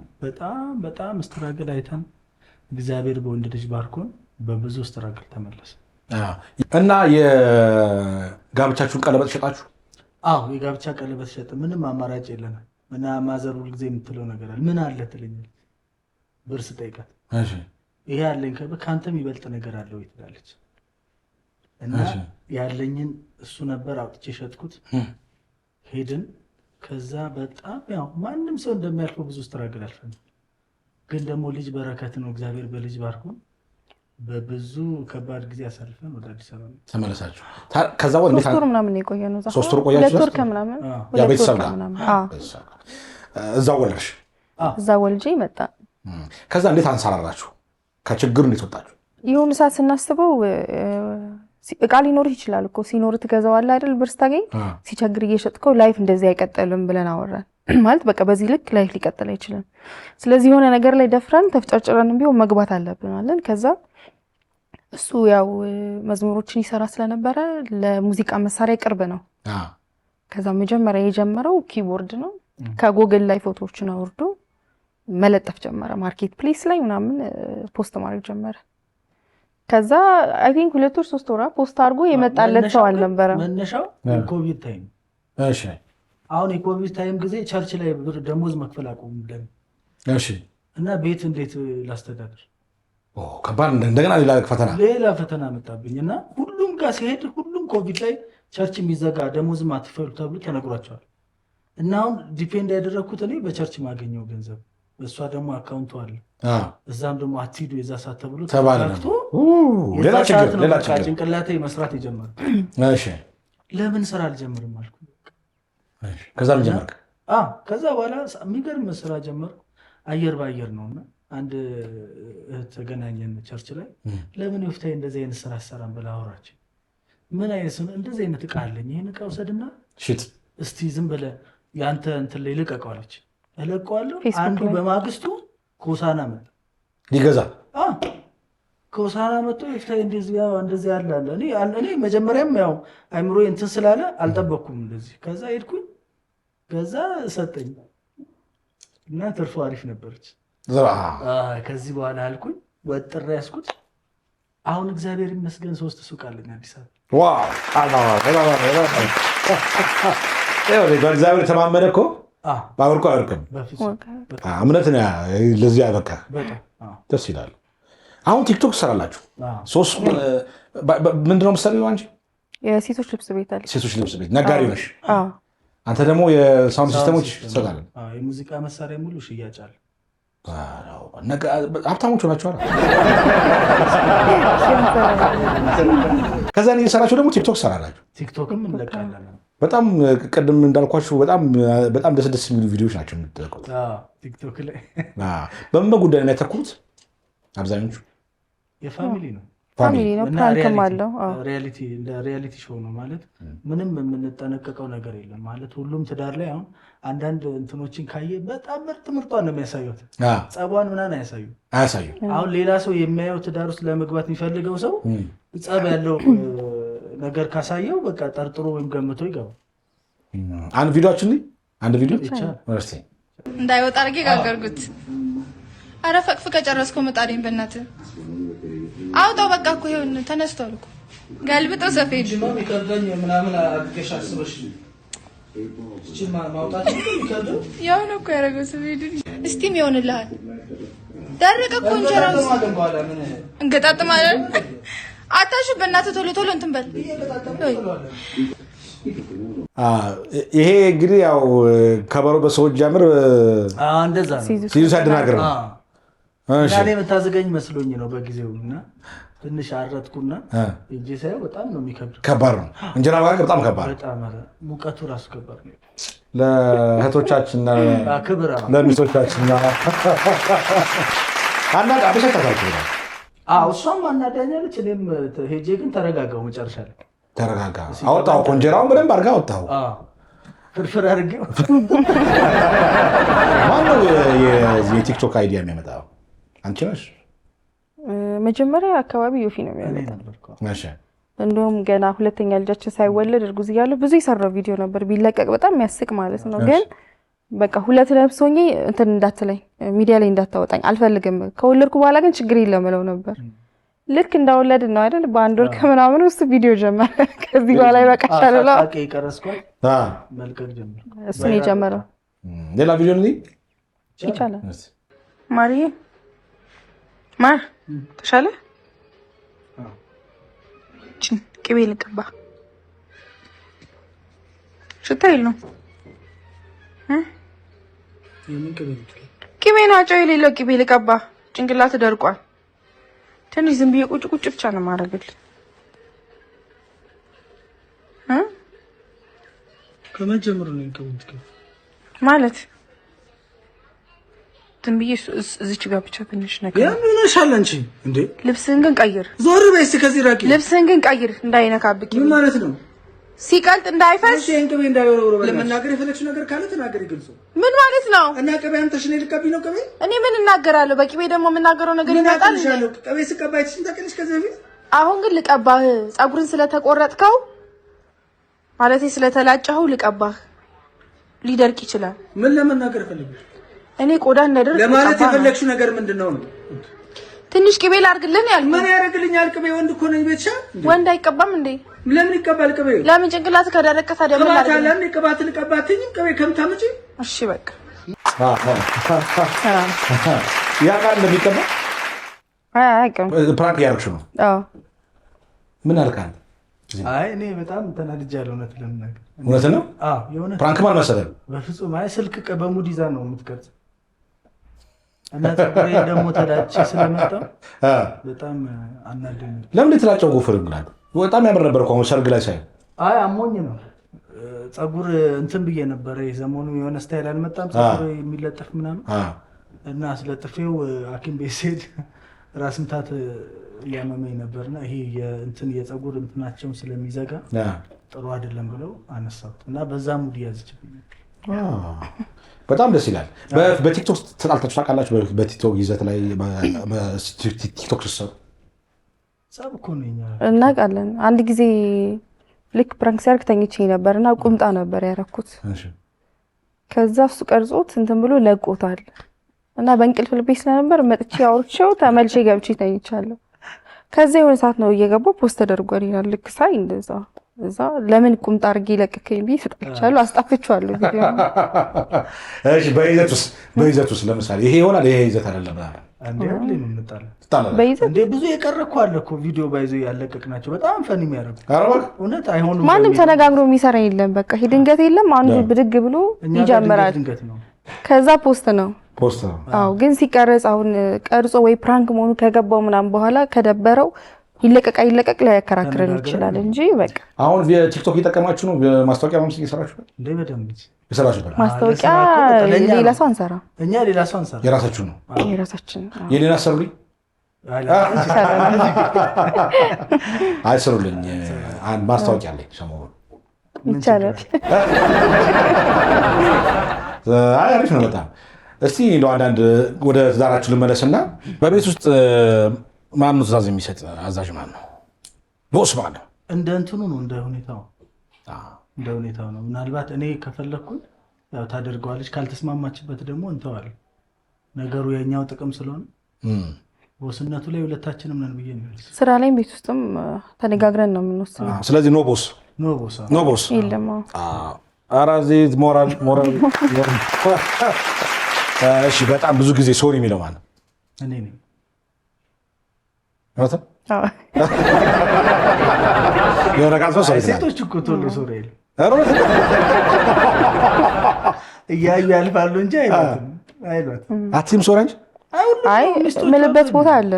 በጣም ስትራግል አይተን እግዚአብሔር በወንድ ልጅ ባርኮን በብዙ ስትራግል ተመለሰ። እና የጋብቻችሁን ቀለበት ሸጣችሁ? አዎ የጋብቻ ቀለበት ሸጥ። ምንም አማራጭ የለንም እና ማዘር ሁል ጊዜ የምትለው ነገር አለ። ምን አለ ትለኛለች። ብር ስጠይቃት ይሄ አለኝ ከአንተ የሚበልጥ ነገር አለ ወይ ትላለች። እና ያለኝን እሱ ነበር አውጥቼ ሸጥኩት። ሄድን። ከዛ በጣም ያው ማንም ሰው እንደሚያልፈው ብዙ ስትራግል አልፈን፣ ግን ደግሞ ልጅ በረከት ነው። እግዚአብሔር በልጅ ባርኮ በብዙ ከባድ ጊዜ አሳልፈን ወደ አዲስ አበባ ተመለሳችሁ። ከዛ ወደ 3 ወር ምናምን የቆየነው እዛ 3 ወር ቆያችሁ? 2 ወር ከምናምን ያ ቤተሰብ ጋር እዛው ወለድሽ? እዛ ወልጄ መጣ። ከዛ እንዴት አንሰራራችሁ? ከችግሩ እንዴት ወጣችሁ? የሆነ ሰዓት ስናስበው እቃ ሊኖርህ ይችላል እኮ ሲኖር ትገዛዋለህ አይደል? ብር ስታገኝ ሲቸግር እየሸጥከው ላይፍ እንደዚህ አይቀጥልም ብለን አወራን። ማለት በቃ በዚህ ልክ ላይፍ ሊቀጥል አይችልም። ስለዚህ የሆነ ነገር ላይ ደፍረን ተፍጨርጭረን ቢሆን መግባት አለብን አለን። ከዛ እሱ ያው መዝሙሮችን ይሰራ ስለነበረ ለሙዚቃ መሳሪያ ቅርብ ነው። ከዛ መጀመሪያ የጀመረው ኪቦርድ ነው። ከጎግል ላይ ፎቶዎችን አውርዶ መለጠፍ ጀመረ። ማርኬት ፕሌስ ላይ ምናምን ፖስት ማድረግ ጀመረ። ከዛ አይ ቲንክ 2 ወር 3 ወር ፖስት አድርጎ የመጣለት ሰው አልነበረም። መነሻው ኮቪድ ታይም። እሺ አሁን የኮቪድ ታይም ጊዜ ቸርች ላይ ደሞዝ መክፈል አቆሙልን። እሺ እና ቤት እንዴት ላስተዳድር? ከባድ እንደገና ሌላ ፈተና መጣብኝ እና ሁሉም ጋር ሲሄድ ሁሉም ኮቪድ ላይ ቸርች የሚዘጋ ደሞዝ ማትፈሉ ተብሎ ተነግሯቸዋል። እና አሁን ዲፔንድ ያደረግኩት እኔ በቸርች ማገኘው ገንዘብ፣ እሷ ደግሞ አካውንቱ አለ እዛም ደግሞ አትሂዱ የዛ ሰዓት ተብሎ ተባለክቶ ሌላ ችግር ጭንቅላቴ መስራት የጀመረ። እሺ ለምን ስራ አልጀምርም አልኩ። ከዛ ምን ጀመርክ? ከዛ በኋላ የሚገርም ስራ ጀመርኩ። አየር ባየር ነውና አንድ ተገናኘን ቸርች ላይ። ለምን ይፍታይ እንደዚህ አይነት ስራ አሰራም ብላ አወራች። ምን አይነት እንደዚህ አይነት እቃ አለኝ ይሄን እቃ ውሰድና ሽጥ እስቲ ዝም ብለህ ያንተ እንትን ላይ ልቀቀው አለች። እለቀዋለሁ። አንዱ በማግስቱ ኮሳና መጣ ሊገዛ። ኮሳና መጥቶ ይፍታይ እንደዚህ ያለ አለ። እኔ መጀመሪያም ያው አይምሮ እንትን ስላለ አልጠበቅኩም እንደዚህ። ከዛ ሄድኩኝ ከዛ ሰጠኝ እና ትርፉ አሪፍ ነበረች። ከዚህ በኋላ አልኩኝ ወጥሬ ያስኩት። አሁን እግዚአብሔር ይመስገን 3 ሱቅ አለኝ አዲስ አበባ። በእግዚአብሔር ተማመነ እኮ ባወርቁ አይወርቅም። እምነት ለዚህ ያበቃ ደስ ይላል። አሁን ቲክቶክ ትሰራላችሁ። ምንድነው የምትሰሪው አንቺ? የሴቶች ልብስ ቤት አለ። ሴቶች ልብስ ቤት ነጋዴ ነሽ? አንተ ደግሞ የሳውንድ ሲስተሞች ትሰጣለህ? የሙዚቃ መሳሪያ ሙሉ ሽያጭ አለ። ሀብታሞች ናቸው። ከዛ እየሰራችሁ ደግሞ ቲክቶክ ሰራላችሁ? ቲክቶክም እንለቃለን። በጣም ቅድም እንዳልኳችሁ በጣም ደስ የሚሉ ቪዲዮዎች ናቸው የምትለቁት ቲክቶክ ላይ። በምን ጉዳይ ነው ያተኩሩት? አብዛኞቹ የፋሚሊ ነው። ፋሚሊ ነው። ፕራንክም አለው። ሪያሊቲ ሾው ነው ማለት ምንም የምንጠነቀቀው ነገር የለም ማለት ሁሉም ትዳር ላይ አሁን አንዳንድ እንትኖችን ካየ በጣም ምርጧን ነው የሚያሳዩት። ጸቧን ምናምን አያሳዩ። አሁን ሌላ ሰው የሚያየው ትዳር ውስጥ ለመግባት የሚፈልገው ሰው ጸብ ያለው ነገር ካሳየው በቃ ጠርጥሮ ወይም ገምቶ ይገባል። አንድ ቪዲዮችን አንድ ቪዲዮ እንዳይወጣ አድርጌ ጋገርኩት። አረ ፈቅፍቀ ጨረስኩ ምጣዴን በእናትህ አውጣው። በቃ እኮ ይሁን ተነስቷል እኮ ገልብጠው ሰፌድ ነው የሚከብደኝ ምናምን አድርገሽ አስበሽ እቺ ማውጣት ነው የሚከብደው። ያው ነው እኮ ያደረገው ሰፌድ። እስቲም ይሆንልሃል። ደረቀ እኮ እንጀራው እንገጣጥማለን። አታሽ በእናትህ ቶሎ ቶሎ እንትን በል። ይሄ እንግዲህ ያው ከበሮ በሰዎች ጀምር እንደዛ ነው ሲዙ ሳድናገር ነው። እሺ እኔ የምታዘገኝ መስሎኝ ነው በጊዜው እና ትንሽ አረጥኩና እንጂ ሳይው በጣም ነው የሚከብደው። ከባድ ነው እንጀራ ማጋገር በጣም ከባድ ነው። በጣም ሙቀቱ ራሱ ከባድ ነው። ለእህቶቻችንና ለሚስቶቻችንና አንዳንድ አበሻታታችሁ ነው። እሷም አናዳኛለች። እኔም ሄጄ ግን ተረጋጋው። መጨረሻ ላይ ተረጋጋ። አወጣው እኮ እንጀራውን በደንብ አድርጋ አወጣው። ፍርፍር አድርጌው። ማነው የቲክቶክ አይዲያ የሚያመጣው? አንቺ ነሽ? መጀመሪያ አካባቢ ዮፊ ነው የሚያመጣው። እንደውም ገና ሁለተኛ ልጃችን ሳይወለድ እርጉዝ እያለሁ ብዙ የሰራው ቪዲዮ ነበር ቢለቀቅ በጣም የሚያስቅ ማለት ነው። ግን በቃ ሁለት ነፍስ ሆኜ እንትን እንዳትለኝ ሚዲያ ላይ እንዳታወጣኝ አልፈልግም። ከወለድኩ በኋላ ግን ችግር የለም እለው ነበር። ልክ እንዳወለድን ነው አይደል? በአንድ ወር ከምናምን ውስጥ ቪዲዮ ጀመረ። ከዚህ በኋላ ይበቃሻል ብለው እሱን የጀመረው። ሌላ ቪዲዮ ነው ይቻላል። ማርዬ ማር ተሻለ? ቅቤ ልቀባ። ሽታ የለውም። ቅቤ ነው ጨው የሌለው ቅቤ ልቀባ። ጭንቅላት ደርቋል። ትንሽ ዝም ብዬ ቁጭ ቁጭ ብቻ ነው ማረግልህ። ከመጀመሩ ነው እንከውት ማለት ዝም ብዬ እዚች ጋር ብቻ ትንሽ ነገር ያ ምን ይሻል አንቺ እንዴ? ልብስህን ግን ቀይር። ዞር በይ እስኪ ከዚህ ራቂ። ልብስህን ግን ቀይር እንዳይነካብክ። ምን ማለት ነው? ሲቀልጥ እንዳይፈስ። እሺ እንቅቤ እንዳይወረወረ ለመናገር የፈለግሽ ነገር ካለ ተናገሪ። ግልጽ ምን ማለት ነው? እና ቅቤ አንተሽ ነው ልቀቢ ነው ቅቤ? እኔ ምን እናገራለሁ? በቅቤ ደግሞ የምናገረው ነገር ይመጣል። ቅቤ ስቀባይሽ እንታከልሽ ከዚህ በፊት። አሁን ግን ልቀባህ። ፀጉርን ስለተቆረጥከው ማለቴ ስለተላጨኸው ልቀባህ። ሊደርቅ ይችላል። ምን ለመናገር ፈልገሽ? እኔ ቆዳ እንዳይደርቅ ለማለት የፈለግሽው ነገር ምንድነው ነው? ትንሽ ቅቤ ላድርግልህ ያልኩህ። ምን ያደርግልኛል ቅቤ? ወንድ እኮ ነኝ። ቤትሻ ወንድ አይቀባም እንዴ? ለምን ይቀባል ቅቤ? ለምን ጭንቅላት ከደረቀ ታዲያ ምን ላድርግ? ቅባት አለ ቅባት ልቀባትኝ ቅቤ ከምታመጪ። እሺ በቃ ያ ቃል እንደሚቀባ አያውቅም። ፕራንክ ያደረግሽው ነው? አዎ። ምን አልካል? አይ እኔ በጣም ተናድጃለሁ። እውነት ለምናገር እውነት ነው። አዎ የሆነ ፕራንክ ማለት መሰለህ። በፍጹም አይ ስልክ በሙድ ይዛ ነው የምትቀርጽ እና ፀጉሬ ደግሞ ተላጭ ስለመጣው በጣም አናደኝ። ለምን ትላጨው ጎፈር ይብላል? በጣም ያምር ነበር እኮ ሰርግ ላይ ሳይ። አይ አሞኝ ነው ፀጉር እንትን ብዬ ነበር። የዘመኑ የሆነ ስታይል አልመጣም ፀጉር የሚለጠፍ ምናምን እና አስለጥፌው ሐኪም ቤት ስሄድ ራስ ምታት እያመመኝ ነበርና ይሄ የእንትን የፀጉር እንትናቸውን ስለሚዘጋ ጥሩ አይደለም ብለው አነሳሁት እና በዛ ሙድ ያዝችብኝ። በጣም ደስ ይላል። በቲክቶክ ተጣልታችሁ ታውቃላችሁ? በቲክቶክ ይዘት ላይ በቲክቶክ ስትሰሩ ጸብ እኮ ነው እናውቃለን። አንድ ጊዜ ልክ ፕራንክ ሲያርግ ተኝቼ ነበርና ቁምጣ ነበር ያረኩት። ከዛ እሱ ቀርጾት እንትን ብሎ ለቆታል እና በእንቅልፍ ልቤ ስለነበር መጥቼ አውርቼው ተመልሼ ገብቼ ተኝቻለሁ። ከዛ የሆነ ሰዓት ነው እየገባው ፖስት ተደርጓል ይላል። ልክ ሳይ እንደዛ እዛ ለምን ቁምጣ አድርጌ ለቀቀኝ ብዬ ተጣልቻለሁ። አስጣፍቼዋለሁ ቪዲዮ። እሺ በይዘቱስ ለምሳሌ ይሄ ይሆናል ይሄ ይዘት አይደለም አንዴ ሁሌ ነው የምጣለው። እንዴ ብዙ የቀረ እኮ አለ እኮ ቪዲዮ ባይዞ ያለቀቅናቸው በጣም ፈን የሚያደርጉ እውነት አይሆኑም። ማንም ተነጋግሮ የሚሰራ የለም። በቃ ይሄ ድንገት የለም። አንዱ ብድግ ብሎ ይጀምራል። ከዛ ፖስት ነው። አዎ ግን ሲቀረጽ አሁን ቀርጾ ወይ ፕራንክ መሆኑ ከገባው ምናምን በኋላ ከደበረው ይለቀቅ ሊያከራክረን ይችላል እንጂ በቃ አሁን ቲክቶክ እየጠቀማችሁ ነው? ማስታወቂያ ምናምን እየሰራችሁ ነው? እንዴ በደንብ ይሰራችሁ? ማስታወቂያ ሌላ ሰው አንሰራ። እኛ ሌላ ሰው አንሰራ። የራሳችሁ ነው? የራሳችን። የሌላ ሰሩልኝ አይሰሩልኝ። አንድ ማስታወቂያ አለኝ ሰሞኑን ይቻላል። አይ አሪፍ ነው በጣም። እስቲ እንደው አንዳንድ ወደ ትዳራችሁ ልመለስና በቤት ውስጥ ማን ነው ትእዛዝ የሚሰጥ? አዛዥ ማን ነው? ቦስ ማን ነው? እንደ እንትኑ ነው፣ እንደ ሁኔታው ነው። ምናልባት እኔ ከፈለኩኝ ያው ታደርገዋለች፣ ካልተስማማችበት ደግሞ እንተዋለን። ነገሩ የኛው ጥቅም ስለሆነ ቦስነቱ ላይ ሁለታችንም ነን ብዬ ነው። ስራ ላይም ቤት ውስጥም ተነጋግረን ነው የምንወስነው። ስለዚህ ኖ ቦስ የለም። አራዚ ሞራል እሺ። በጣም ብዙ ጊዜ ሶሪ የሚለው ማለት እኔ ነኝ። የሆነ ቃል ሰው ሴቶች እኮ ቶሎ ሶሪ አይሉ እያዩ ያልፋሉ እንጂ አይሏትም። አትይም ሶሪ እንጂ አይ ምልበት ቦታ አለ።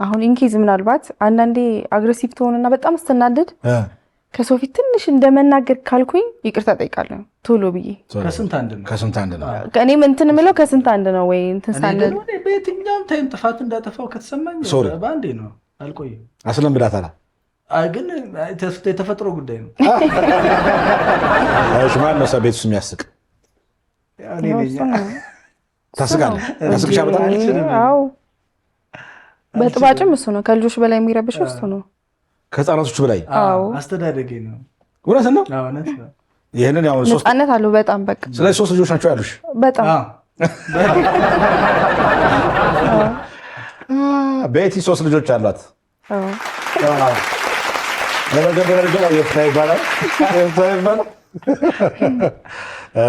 አሁን ኢንኬዝ ምናልባት አንዳንዴ አግሬሲቭ ትሆንና በጣም ስትናደድ ከሰው ፊት ትንሽ እንደመናገር ካልኩኝ ይቅርታ ጠይቃለሁ ቶሎ ብዬ። ከስንት አንድ ነው። እኔም እንትን የምለው ከስንት አንድ ነው ወይ እንትን ሳንል በየትኛውም ታይም ጥፋት እንዳጠፋው ከተሰማኝ በአንዴ ነው፣ አልቆይም። አስለምዳታለህ። አይ ግን የተፈጥሮ ጉዳይ ነው። እሺ ማን ነው ቤት ውስጥ የሚያስቅ? ታስቃለህ? ታስቅሻ በጣም አዎ። በጥባጭም እሱ ነው ከልጆች በላይ የሚረብሸው እሱ ነው። ከህፃናቶቹ በላይ አስተዳደጌ ነው። እውነት ነው። ይህንን ያው ነፃነት አለው በጣም በቃ። ስለዚህ 3 ልጆች ናቸው ያሉሽ? በጣም ቤቲ 3 ልጆች አሏት።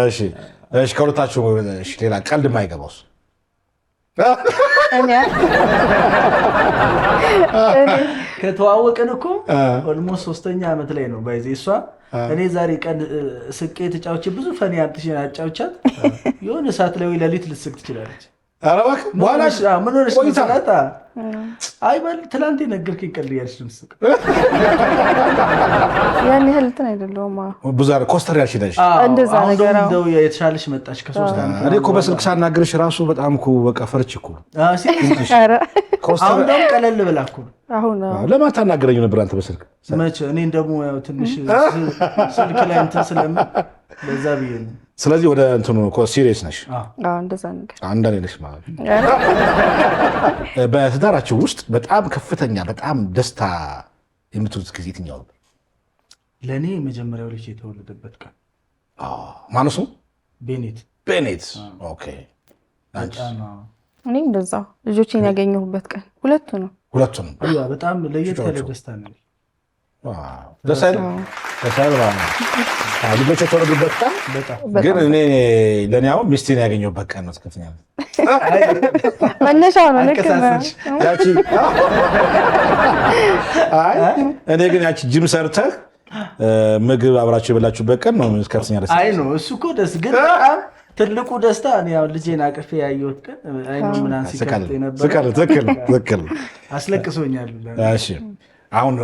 እሺ ከሁለታችሁ ሌላ ቀልድ የማይገባውስ? ከተዋወቅን እኮ ኦልሞስት 3ኛ ዓመት ላይ ነው ባይዜ። እሷ እኔ ዛሬ ቀን ስቄ ተጫውቼ ብዙ ፈን ያምጥሽን አጫውቻት የሆነ ሰዓት ላይ ሌሊት ልትስቅ ትችላለች። ኧረ እባክህ በኋላ ምን ሆነሽ ሰላጣ? አይ በል ትላንት የነገርከኝ ቀልድ እያልሽ ነው የምትስቅ። ያን ያህል እንትን አይደለሁም። ብዙ ኮስተር ያልሽ ነሽ። እንደዛ ነገር ነው። እንደው የተሻለሽ መጣሽ ከ3 ዓመት። እኔ እኮ በስልክ ሳናግርሽ ራሱ በጣም እኮ በቃ ፈርች እኮ። ኧረ አሁን ደግሞ ቀለል ብላ እኮ አሁን ለማን ታናግረኝ ነበር አንተ በስልክ? መቼ እኔን ደግሞ ያው ትንሽ ስልክ ላይ እንትን ስለምን ለዛ ብዬ ነው። ስለዚህ ወደ እንትኑ ሲሪየስ ነሽ? እንደዛ ነገር አንዳንዴ ነሽ ማለት ነው። በትዳራችሁ ውስጥ በጣም ከፍተኛ በጣም ደስታ የምትሉት ጊዜ የትኛው ነበር? ለእኔ የመጀመሪያው ልጅ የተወለደበት ቀን። ማነው ስሙ? ቤኔት። ኦኬ። እኔ እንደዛ ልጆቼን ያገኘሁበት ቀን ሁለቱንም በጣም ለየት ያለ ደስታ ነው። ደስ አይልም? ልጆች የተወለዱበት ቀን ግን እኔ ለእኔ አሁን ሚስቴን ያገኘሁበት ቀን ነው። ከፍተኛ መነሻው ነው። ልክ እኔ ግን ያቺ ጅም ሰርተህ ምግብ አብራችሁ የበላችሁበት ቀን ነው ከፍተኛ ደስ። አይ ነው እሱ እኮ ደስ ግን በጣም ትልቁ ደስታ እኔ ያው ልጄን አቅፌ ያየሁት ቀን አይኑ ምናምን ሲከፍት ነበር። ትክክል አስለቅሶኛል። እሺ አሁን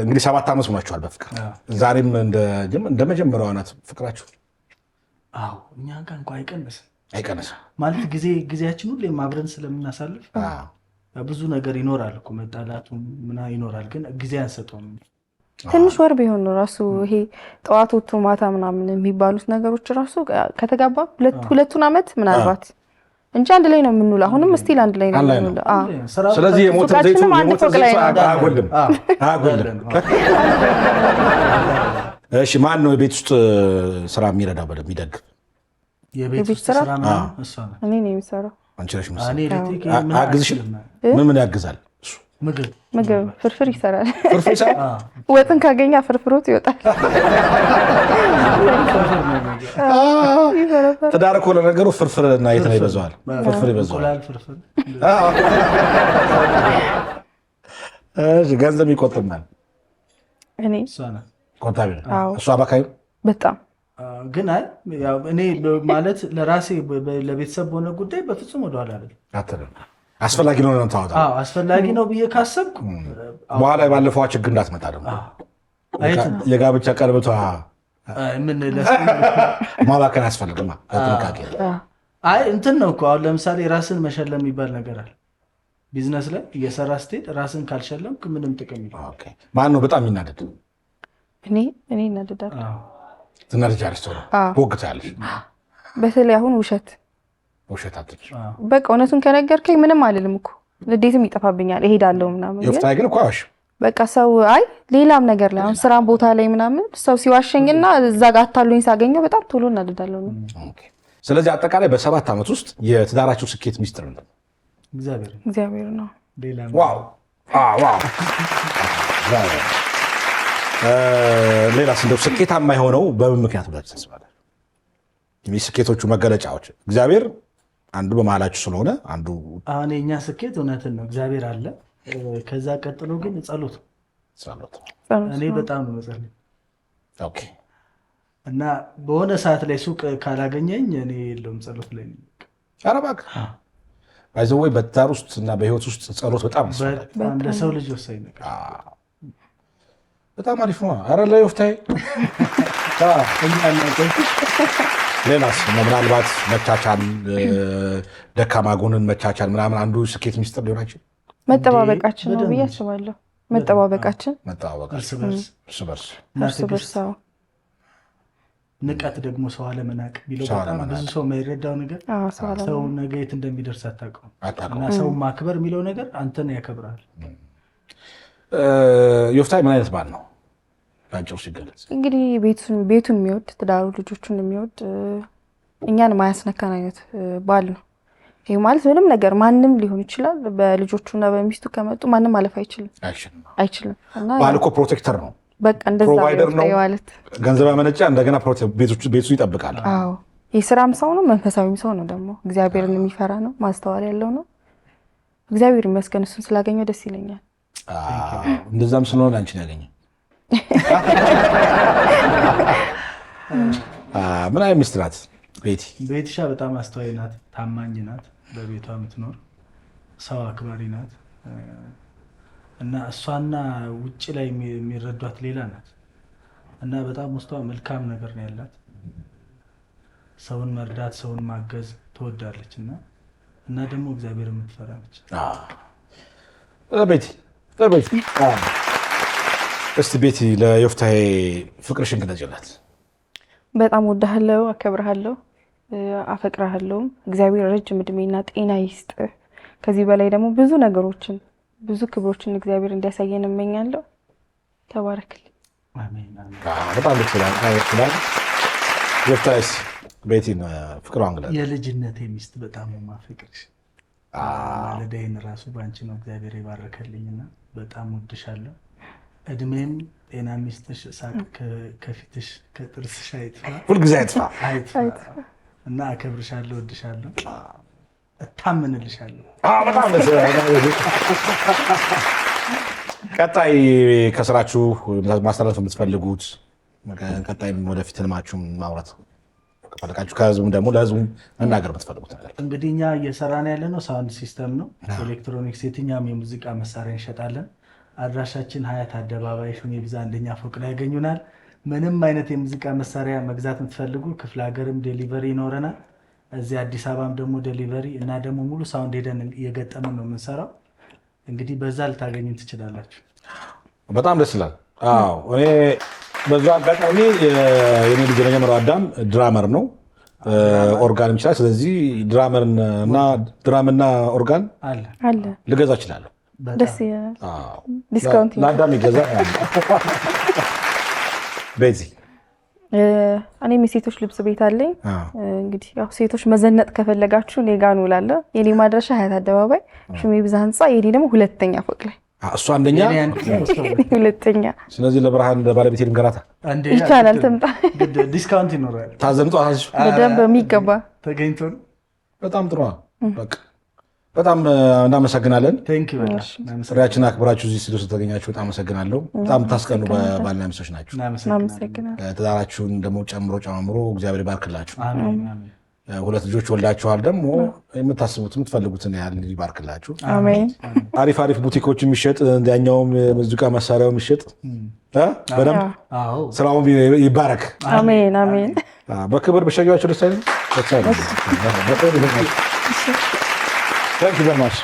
እንግዲህ 7 ዓመት ሆኗችኋል በፍቅር። ዛሬም እንደ መጀመሪያው ናት ፍቅራችሁ? አዎ እኛ ጋር እንኳን አይቀንስም ማለት ጊዜያችን ሁሌም አብረን ስለምናሳልፍ ብዙ ነገር ይኖራል እኮ መጣላቱ ምናምን ይኖራል፣ ግን ጊዜ አንሰጠውም። ትንሽ ወር ቢሆን ነው ራሱ ይሄ ጠዋት ወጥቶ ማታ ምናምን የሚባሉት ነገሮች ራሱ ከተጋባ 2 ዓመት ምናልባት እንጂ አንድ ላይ ነው የምንውለው። አሁንም ስቲል አንድ ላይ ነው የምንውለው። ስለዚህ የሞተር ዘይቱ አያጎልም። እሺ ማን ነው የቤት ውስጥ ስራ የሚረዳው በደምብ የሚደግፍ? የቤት ውስጥ ስራ እኔ ነኝ የሚሰራው። አንቺ ነሽ የምትሰራው? አግዝሽ? ምን ያግዛል? ምግብ ፍርፍር ይሰራል። ፍርፍር ይሰራል። ወጥን ካገኛ ፍርፍሮት ይወጣል። ትዳር እኮ ለነገሩ ፍርፍርና የት ነው ይበዛዋል? ፍርፍር ይበዛዋል። ገንዘብ ይቆጥብናል። እኔ ቆጣቢ እሷ አባካዩ በጣም ግን እኔ ማለት ለራሴ ለቤተሰብ በሆነ ጉዳይ በፍጹም ወደኋላ አይደለም። አስፈላጊ ነው ታወጣ አስፈላጊ ነው ብዬ ካሰብኩ በኋላ ባለፈዋ ችግር እንዳትመጣ ደግሞ የጋብቻ ቀለበቷ ማባከን አያስፈልግም። ጥንቃቄ እንትን ነው እኮ አሁን ለምሳሌ ራስን መሸለም የሚባል ነገር አለ። ቢዝነስ ላይ እየሰራ ስትሄድ ራስን ካልሸለምክ ምንም ጥቅም የለም። ማን ነው በጣም የሚናደድ? እኔ እናደዳለሁ። ትናደጃለሽ? ትወግታለሽ? በተለይ አሁን ውሸት በቃ እውነቱን ከነገርከኝ ምንም አልልም እኮ ንዴትም ይጠፋብኛል፣ እሄዳለሁ ምናምን። የፍታይ ግን እኮ አይዋሽ በቃ ሰው ሌላም ነገር ላይ አሁን ስራም ቦታ ላይ ምናምን ሰው ሲዋሸኝና እዛ ጋር አታሉኝ ሳገኘው በጣም ቶሎ እናደዳለሁ። ስለዚህ አጠቃላይ በ7 ዓመት ውስጥ የትዳራችሁ ስኬት ሚስጥር ነው? እግዚአብሔር ነው። ዋው ዋው። ሌላስ እንደው ስኬታማ የሆነው በምን ምክንያት ብላችሁ ታስባላችሁ? ስኬቶቹ መገለጫዎች እግዚአብሔር አንዱ በመሀላችሁ ስለሆነ አንዱ አሁን የኛ ስኬት እውነትን ነው እግዚአብሔር አለ። ከዛ ቀጥሎ ግን ጸሎት እኔ በጣም ነው መጸለይ። ኦኬ። እና በሆነ ሰዓት ላይ ሱቅ ካላገኘኝ እኔ የለውም ጸሎት ላይ ነው። ኧረ እባክህ አይዘወይ በትዳር ውስጥ እና በህይወት ውስጥ ጸሎት በጣም ለሰው ልጅ ወሳኝ ነገር። በጣም አሪፍ ነው። ኧረ ለዮፍታይ ሌላስ ምናልባት መቻቻል፣ ደካማ ጎንን መቻቻል ምናምን አንዱ ስኬት ሚስጥር ሊሆን አይችል? መጠባበቃችን ነው ብዬ አስባለሁ። መጠባበቃችን እርስ በርስ ንቀት ደግሞ ሰው አለመናቅ ቢለው በጣም ብዙ ሰው የማይረዳው ነገር ሰው ነገ የት እንደሚደርስ አታውቀውም። እና ሰው ማክበር የሚለው ነገር አንተን ያከብራል። ዮፍታይ ምን አይነት ባል ነው? ባንጨው ሲገለጽ እንግዲህ ቤቱን የሚወድ ትዳሩ ልጆቹን የሚወድ እኛን ማያስነካን አይነት ባል ነው። ይሄ ማለት ምንም ነገር ማንም ሊሆን ይችላል። በልጆቹና በሚስቱ ከመጡ ማንም ማለፍ አይችልም። ባል እኮ ፕሮቴክተር ነው። በቃ እንደዛ ነው ማለት ገንዘብ ያመነጫ እንደገና ቤቱ ይጠብቃል። አዎ የስራም ሰው ነው፣ መንፈሳዊም ሰው ነው። ደግሞ እግዚአብሔርን የሚፈራ ነው፣ ማስተዋል ያለው ነው። እግዚአብሔር ይመስገን እሱን ስላገኘው ደስ ይለኛል። እንደዛም ስለሆነ አንቺን ያገኘው ምን አይነት ሚስት ናት ቤቲ? ቤቲሻ በጣም አስተዋይ ናት፣ ታማኝ ናት፣ በቤቷ የምትኖር ሰው አክባሪ ናት። እና እሷና ውጭ ላይ የሚረዷት ሌላ ናት። እና በጣም ውስጧ መልካም ነገር ነው ያላት። ሰውን መርዳት፣ ሰውን ማገዝ ትወዳለች። እና ደግሞ እግዚአብሔር የምትፈራ ነች። ቤቲ እስቲ ቤቲ ለዮፍታይ ፍቅርሽን ግለጪላት። በጣም ወድሃለሁ፣ አከብርሃለሁ፣ አፈቅርሃለሁ። እግዚአብሔር ረጅም እድሜና ጤና ይስጥ። ከዚህ በላይ ደግሞ ብዙ ነገሮችን ብዙ ክብሮችን እግዚአብሔር እንዲያሳየን እመኛለሁ። ተባረክልኝ። በጣም ደስ ይላል። ዮፍታይስ ቤቲን ፍቅሯን ግለጽ። የልጅነቴ ሚስት በጣም ማፍቅርሽ ማለዳይን ራሱ በአንቺ ነው እግዚአብሔር የባረከልኝና በጣም ወድሻለሁ። እድሜም ጤና ሚስትሽ ሳቅ ከፊትሽ ከጥርስሽ አይጥፋ፣ ሁልጊዜ አይጥፋ። እና አከብርሻለሁ፣ ወድሻለሁ፣ እታምንልሻለሁ። በጣም ቀጣይ ከስራችሁ ማስተላለፍ የምትፈልጉት ቀጣይም ወደፊት ህልማችሁን ማውራት ከፈለጋችሁ ከህዝቡም ደግሞ ለህዝቡ መናገር የምትፈልጉት ነገር? እንግዲህ እኛ እየሰራን ያለነው ሳውንድ ሲስተም ነው። ኤሌክትሮኒክስ፣ የትኛውም የሙዚቃ መሳሪያ እንሸጣለን። አድራሻችን ሀያት አደባባይ ሹሜ ብዛ አንደኛ ፎቅ ላይ ያገኙናል። ምንም አይነት የሙዚቃ መሳሪያ መግዛት የምትፈልጉ ክፍለ ሀገርም ዴሊቨሪ ይኖረናል። እዚህ አዲስ አበባም ደግሞ ዴሊቨሪ እና ደግሞ ሙሉ ሳውንድ ሄደን እየገጠምን ነው የምንሰራው። እንግዲህ በዛ ልታገኙን ትችላላችሁ። በጣም ደስ ይላል። እኔ በዛ አጋጣሚ የኔ ልጅ የመጀመሪያው አዳም ድራመር ነው፣ ኦርጋን ይችላል። ስለዚህ ድራምና ኦርጋን አለ ልገዛ እችላለሁ። ደስ ይላል። ዲስካውንት ለአዳም ይገዛ። ቤዚ እኔም የሴቶች ልብስ ቤት አለኝ። እንግዲህ ያው ሴቶች መዘነጥ ከፈለጋችሁ እኔ ጋር ነው እላለሁ። የኔ ማድረሻ ሀያት አደባባይ ሹሜ ብዛ ህንፃ፣ የኔ ደግሞ 2ኛ ፎቅ ላይ እሱ አንደኛ ሁለተኛ። ስለዚህ ለብርሃን ለባለቤቴ ልንገራታ ይቻላል። ትምጣ፣ ዲስካውንት ይኖራል። ታዘምጧ በደንብ የሚገባ ተገኝቶ በጣም ጥሩ። በቃ በጣም እናመሰግናለን። ጥሪያችን አክብራችሁ እዚህ ስቱዲዮ ስለተገኛችሁ በጣም አመሰግናለሁ። በጣም ታስቀኑ ባልና ሚስቶች ናችሁ። ትዳራችሁን ደግሞ ጨምሮ እግዚአብሔር ይባርክላችሁ። ሁለት ልጆች ወልዳችኋል። ደግሞ የምታስቡት የምትፈልጉትን ያህል ይባርክላችሁ። አሪፍ አሪፍ ቡቲኮች የሚሸጥ ያኛውም ሙዚቃ መሳሪያው የሚሸጥ በደንብ ስራውን ይባረክ። አሜን አሜን። በክብር በሸያቸው ደስ አይልም? Thank you very much.